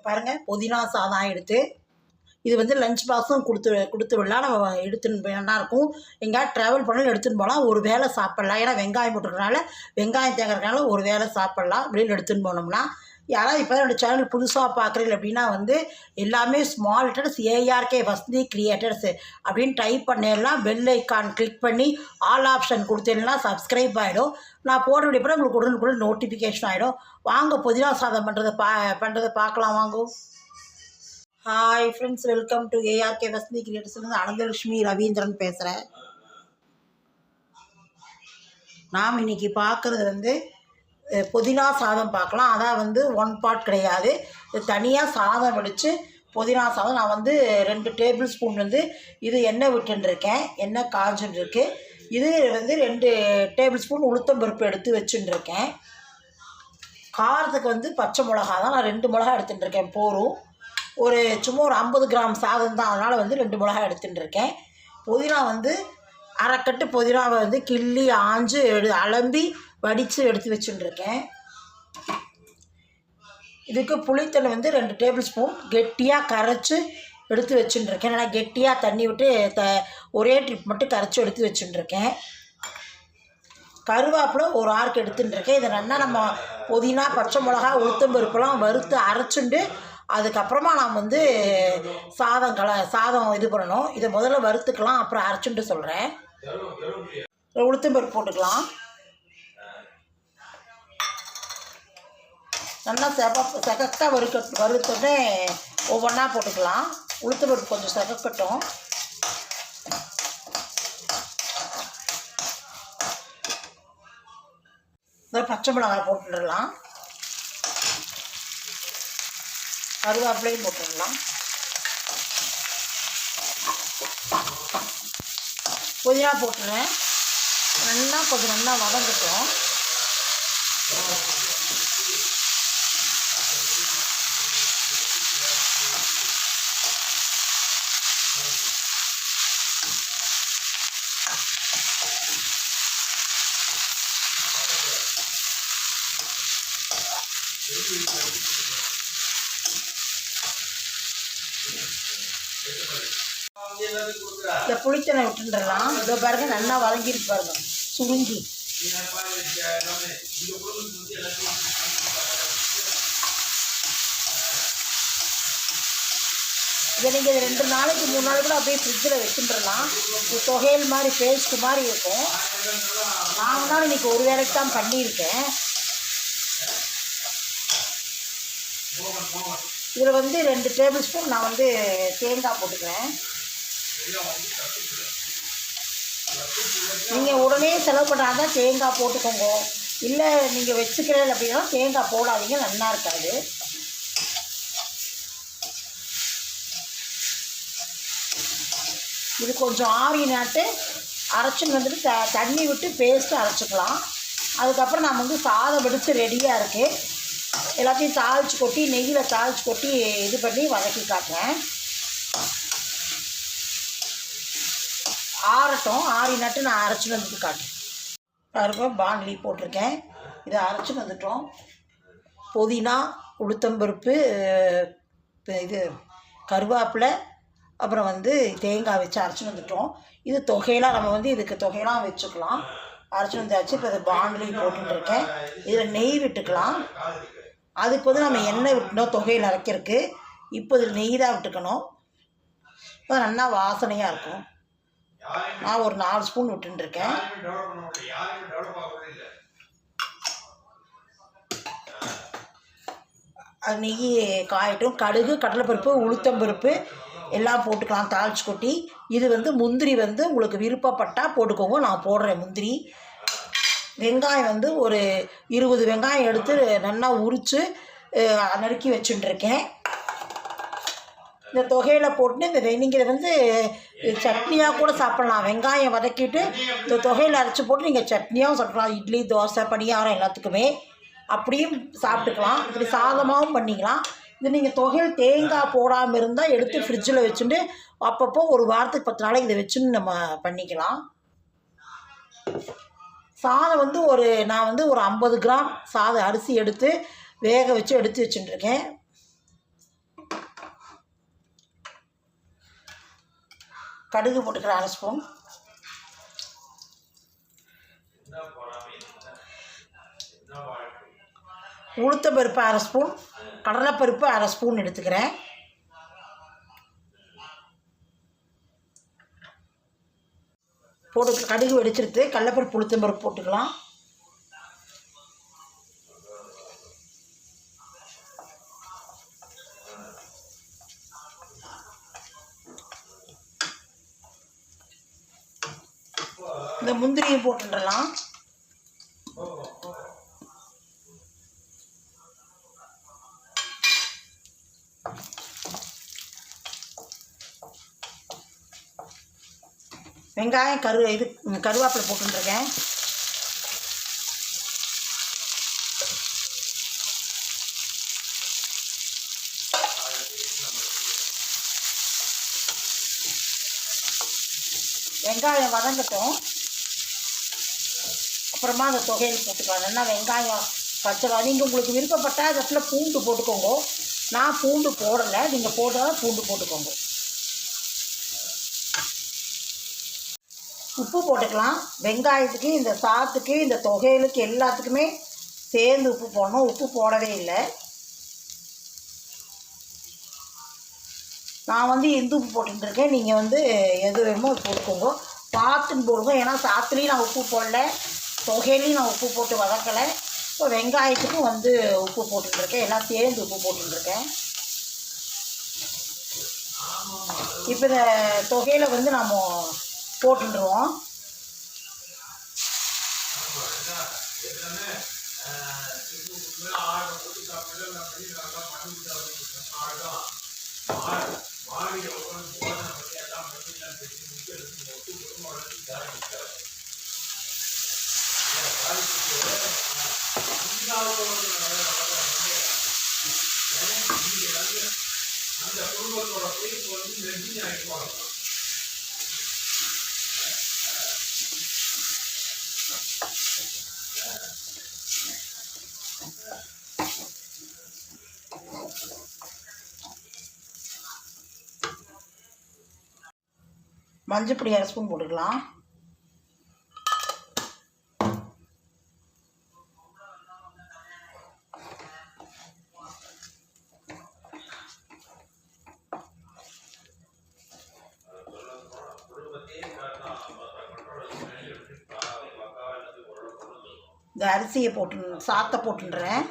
பாருங்கள் புதினா சாதம் ஆகிடுது. இது வந்து லஞ்ச் பாக்ஸும் கொடுத்து விடலாம். நம்ம எடுத்துன்னு நல்லாயிருக்கும். எங்கேயாவது ட்ராவல் பண்ணாலும் எடுத்துன்னு போகலாம். ஒரு வேளை சாப்பிட்லாம். ஏன்னா வெங்காயம் போட்டுக்கிறனால வெங்காயம் தேங்கிறதுனால ஒரு வேளை சாப்பிட்லாம் வெளியில் எடுத்துன்னு போனோம்னா. யாராவது இப்போ என்னோடய சேனல் புதுசாக பார்க்குறீங்க அப்படின்னா வந்து எல்லாமே small letters ARK Vasanthi creators அப்படின்னு டைப் பண்ணிடலாம். பெல் ஐக்கான் கிளிக் பண்ணி ஆல் ஆப்ஷன் கொடுத்தீங்கன்னா சப்ஸ்கிரைப் ஆகிடும். நான் போட வேண்டிய பிறகு உங்களுக்கு உடனுக்குடன் நோட்டிஃபிகேஷன் ஆகிடும். வாங்க புதினா சாதம் பண்ணுறதை பார்க்கலாம் வாங்க. Hi friends, welcome to ARK Vasanthi கிரியேட்டர்ஸ்லேருந்து அனந்தலட்சுமி ரவீந்திரன் பேசுகிறேன். நாம் இன்றைக்கி பார்க்குறது வந்து புதினா சாதம் பார்க்கலாம். அதான் வந்து ஒன் பார்ட் கிடையாது, தனியாக சாதம் வடித்து புதினா சாதம். நான் வந்து 2 டேபிள் ஸ்பூன் வந்து இது எண்ணெய் விட்டுருக்கேன். எண்ணெய் காஞ்சுன்னு இருக்குது. இது வந்து 2 டேபிள் ஸ்பூன் உளுத்தம்பருப்பு எடுத்து வச்சுட்டுருக்கேன். காரத்துக்கு வந்து பச்சை மிளகா தான் நான் 2 மிளகா எடுத்துட்டுருக்கேன். போரும் சும்மா ஒரு 50 கிராம் சாதம் தான், அதனால் வந்து 2 மிளகா எடுத்துட்டுருக்கேன். புதினா வந்து அரைக்கட்டு புதினாவை வந்து கிள்ளி ஆஞ்சு அலம்பி வடித்து எடுத்து வச்சுட்டுருக்கேன். இதுக்கு புளித்தண்ணி வந்து 2 டேபிள் ஸ்பூன் கெட்டியாக கரைச்சி எடுத்து வச்சுட்டுருக்கேன். நான் கெட்டியாக தண்ணி விட்டு ஒரே ட்ரிப் மட்டும் கரைச்சி எடுத்து வச்சுட்டுருக்கேன். கருவேப்பிலை ஒரு ஆர்க்கு எடுத்துட்டுருக்கேன். இதை நல்லா நம்ம புதினா பச்சை மிளகா உளுத்தம்பருப்புலாம் வறுத்து அரைச்சுண்டு அதுக்கப்புறமா நாம் வந்து சாதம் இது பண்ணணும். இதை முதல்ல வறுத்துக்கலாம், அப்புறம் அரைச்சுட்டு சொல்கிறேன். உளுத்தம்பருப்பு போட்டுக்கலாம். நல்லா செகக்காக வறுத்தோடனே ஒவ்வொன்றா போட்டுக்கலாம். உளுத்தம்பருப்பு கொஞ்சம் செகக்கட்டும். பச்சை மிளகாய் போட்டுடலாம். கருவேப்பிலையும் போட்டுடலாம். புதினா போட்டுறேன். கொஞ்சம் நல்லா வதங்கட்டும். இந்த புளித்தனை விட்டுடலாம். இதோ பாருங்க நல்லா வதங்கிட்டு பாருங்க சுருங்கி. இதை நீங்கள் 2 நாளைக்கு 3 நாளைக்கு கூட அப்படியே ஃப்ரிட்ஜில் வச்சுட்டுலாம். இது தொகையல் மாதிரி பேஸ்ட்டு மாதிரி இருக்கும். நான் தான் இன்றைக்கி ஒரு வேளைக்கு தான் பண்ணியிருக்கேன். இதில் வந்து 2 டேபிள் ஸ்பூன் நான் வந்து தேங்காய் போட்டுக்கிறேன். நீங்கள் உடனே செலவு பண்ணுறாங்க தேங்காய் போட்டுக்கோங்க. இல்லை நீங்கள் வச்சுக்கிறேன் அப்படின்னா தேங்காய் போடாதீங்க, நல்லா இருக்காது. இது கொஞ்சம் ஆறினாட்டு அரைச்சின்னு வந்துட்டு தண்ணி விட்டு பேஸ்ட்டு அரைச்சிக்கலாம். அதுக்கப்புறம் நம்ம வந்து சாதம் வெடித்து ரெடியாக இருக்குது. எல்லாத்தையும் தாளித்து கொட்டி நெய்யில் தாளித்து கொட்டி இது பண்ணி வதக்கி காட்டுறேன். ஆறட்டும். ஆறினாட்டு நான் அரைச்சின்னு வந்துட்டு காட்டுறேன். பாருங்க பாண்ட்லி போட்டிருக்கேன். இதை அரைச்சின்னு வந்துட்டோம். புதினா உளுத்தம்பருப்பு இது கருவேப்பிலை அப்புறம் வந்து தேங்காய் வச்சு அரைச்சின்னு வந்துட்டோம். இது தொகையெல்லாம் நம்ம வந்து இதுக்கு தொகையெல்லாம் வச்சுக்கலாம். அரைச்சின்னு வந்தாச்சு. இப்போ இது பாண்ட்லி போட்டுருக்கேன். இதில் நெய் விட்டுக்கலாம். அதுக்கு வந்து நம்ம எண்ணெய் விட்டணும் தொகையில் அரைக்கிறதுக்கு. இப்போ இதில் நெய் தான் விட்டுக்கணும். இப்போ நல்லா வாசனையாக இருக்கும். நான் ஒரு 4 ஸ்பூன் விட்டுருக்கேன். அது நெய் காயட்டும். கடுகு கடலைப்பருப்பு உளுத்தம்பருப்பு எல்லாம் போட்டுக்கலாம் தாளிச்சு கொட்டி. இது வந்து முந்திரி வந்து உங்களுக்கு விருப்பப்பட்டால் போட்டுக்கோங்க. நான் போடுறேன் முந்திரி. வெங்காயம் வந்து ஒரு 20 வெங்காயம் எடுத்து நல்லா உரித்து நறுக்கி வச்சுட்டுருக்கேன். இந்த தொகையில் போட்டு நீங்கள் இதை வந்து சட்னியாக கூட சாப்பிட்லாம். வெங்காயம் வதக்கிட்டு இந்த தொகையில் அரைச்சி போட்டு நீங்கள் சட்னியாகவும் சாப்பிட்லாம். இட்லி தோசை பணியாரம் எல்லாத்துக்குமே அப்படியும் சாப்பிட்டுக்கலாம். இப்படி சாதமாகவும் பண்ணிக்கலாம். இது நீங்கள் தொகையில் தேங்காய் போடாமல் இருந்தால் எடுத்து ஃப்ரிட்ஜில் வச்சுட்டு அப்பப்போ ஒரு வாரத்துக்கு 10 நாளைக்கு இதை வச்சுன்னு நம்ம பண்ணிக்கலாம். சாதம் வந்து நான் வந்து ஒரு 50 கிராம் சாதம் அரிசி எடுத்து வேக வச்சு எடுத்து வச்சுட்டுருக்கேன். கடுகு போட்டுக்கிறேன் 1/2 ஸ்பூன். உளுத்தம்பருப்பு 1/2 ஸ்பூன், கடலைப்பருப்பு 1/2 ஸ்பூன் எடுத்துக்கிறேன். போட்டு கடுகு வெடிச்சிருத்து கடலைப்பருப்பு உளுத்தம்பருப்பு போட்டுக்கலாம். இந்த முந்திரியும் போட்டுடலாம். வெங்காயம் கருவேப்பிலை போட்டுருக்கேன். வெங்காயம் வதங்கட்டும். அப்புறமா அந்த தொகையில் போட்டுக்கலாம். நல்லா வெங்காயம் பச்சை நீங்கள் உங்களுக்கு விருப்பப்பட்டால் இடத்துல பூண்டு போட்டுக்கோங்க. நான் பூண்டு போடலை, நீங்கள் போட்டால் பூண்டு போட்டுக்கோங்க. உப்பு போட்டுக்கலாம். வெங்காயத்துக்கு இந்த சாத்துக்கு இந்த தொகையிலுக்கு எல்லாத்துக்குமே சேர்ந்து உப்பு போடணும். உப்பு போடவே இல்லை. நான் இந்து உப்பு போட்டுருக்கேன். நீங்கள் எது வேணுமோ அது போட்டுக்கோங்க. பார்த்துன்னு போடுங்க. ஏன்னா சாத்துலேயும் நான் உப்பு போடல, தொகையிலையும் நான் உப்பு போட்டு வதக்கலை. இப்போ வெங்காயத்துக்கும் உப்பு போட்டுருக்கேன். எல்லாம் சேர்ந்து உப்பு போட்டுருக்கேன். இப்போ இந்த தொகையில் நம்ம போட்டுருவோம். மஞ்சப்பொடி 1/2 ஸ்பூன் போட்டுக்கலாம். இந்த அரிசியை சாத்தை போட்டுன்றேன்.